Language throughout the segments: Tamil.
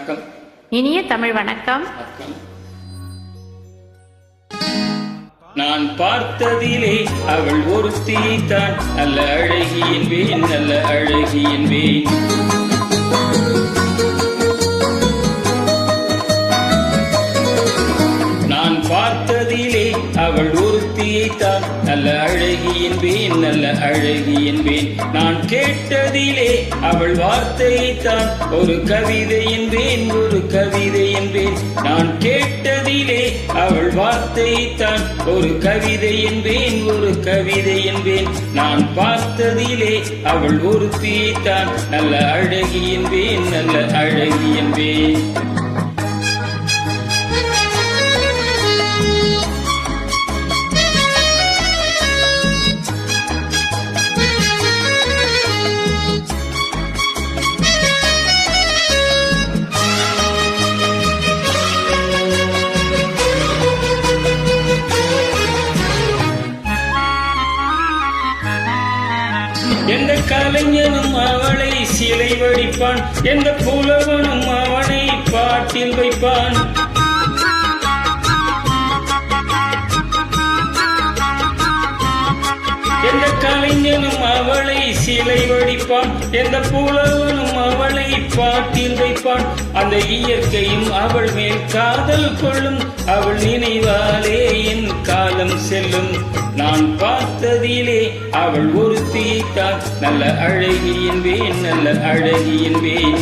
வணக்கம். இனிய தமிழ் வணக்கம். நான் பார்த்ததிலே அவள் ஒருத்தியைத்தான் நல்ல அழகி என்பேன், நல்ல அழகி என்பேன். நான் பார்த்ததிலே அவள் ஒருத்தியைத்தான் நல்ல அழகி என்பேன், நல்ல அழகி என்பேன். நான் கேட்டதிலே அவள் வார்த்தையைத்தான் ஒரு கவிதை என்பேன், ஒரு கவிதை என்பேன். நான் கேட்டதிலே அவள் வார்த்தையைத்தான் ஒரு கவிதை என்பேன், ஒரு கவிதை என்பேன். நான் பார்த்ததிலே அவள் ஒருத்தியைத்தான் நல்ல அழகி என்பேன், நல்ல அழகி என்பேன். எந்த கலைஞனும் அவளை சிலை வடிப்பான், எந்த புலவனும் அவனை பாட்டில் வைப்பான். எந்த கலைஞனும் அவளை சிலை வடிப்பான், எந்த புலவனும் அவளை பாட்டில் வைப்பான். அந்த இயற்கையும் அவள் மேல் காதல் கொள்ளும், அவள் நினைவாலே என் காலம் செல்லும். நான் பார்த்ததிலே அவள் ஒருத்தியைத்தான் நல்ல அழகி என்பேன், நல்ல அழகி என்பேன்.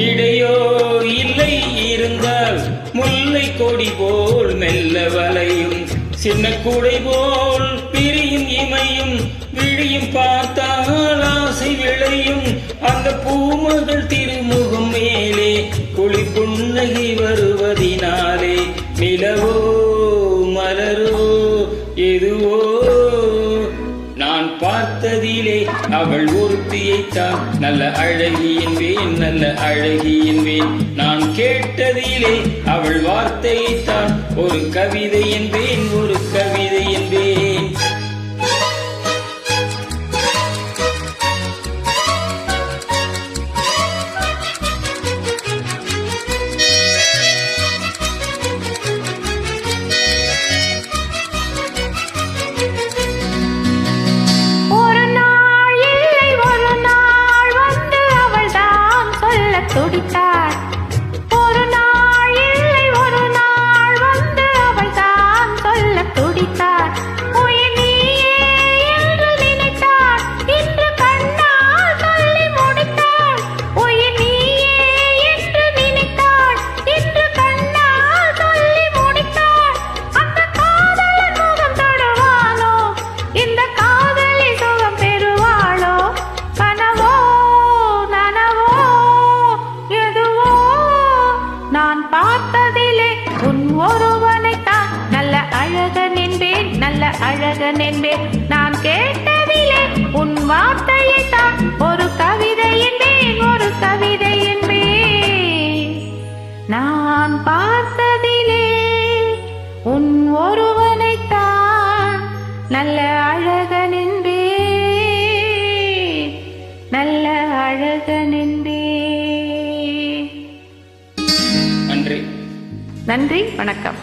இடையோ இல்லை இருந்தால் முல்லை கொடி போல் மெல்ல வளையும், சின்ன கூடை போல் பிரியும் இமையும், விழியும் பார்த்தால் ஆசை விளையும். அந்த பூமகள் திருமுகம் மேலே குளி புன்னகை வருவதினாலே நிலவோ மலரோ எதுவோ. நான் பார்த்ததிலே அவள் ஒருத்தியைத்தான் நல்ல அழகி என்பேன், நல்ல அழகி என்பேன். நான் கேட்டதிலே அவள் வார்த்தையைத்தான் ஒரு கவிதை என்பேன், ஒரு கவிதை என்பேன். ஒரு நாள் இல்லை ஒரு நாள் வந்து அவள் தான் சொல்ல துடித்தார். உயிர் நீயே என்று நினைத்தார், இன்று கண்ணால் சொல்லி முடித்தார். உயிர் நீயே என்று நினைத்தார், இன்று கண்ணால் சொல்லி முடித்தார். அந்த காதலன் முகம் தொடுவானோ, இந்த காதலி சுகம் பெறுவாளோ? கனவோ நனவோ எதுவோ, நான் பார்த்ததிலே உன் ஒருவனைத்தான் நல்ல அழகன் என்பேன், நல்ல அழகன் என்பேன். நான் கேட்டதிலே உன் வார்த்தையைத்தான் ஒரு கவிதை என்பேன், ஒரு கவிதை என்பேன். நான் பார்த்ததிலே உன் ஒருவனைத்தான் நல்ல அழகன் என்பேன், நல்ல அழகன் என்பேன். நன்றி. நன்றி, வணக்கம்.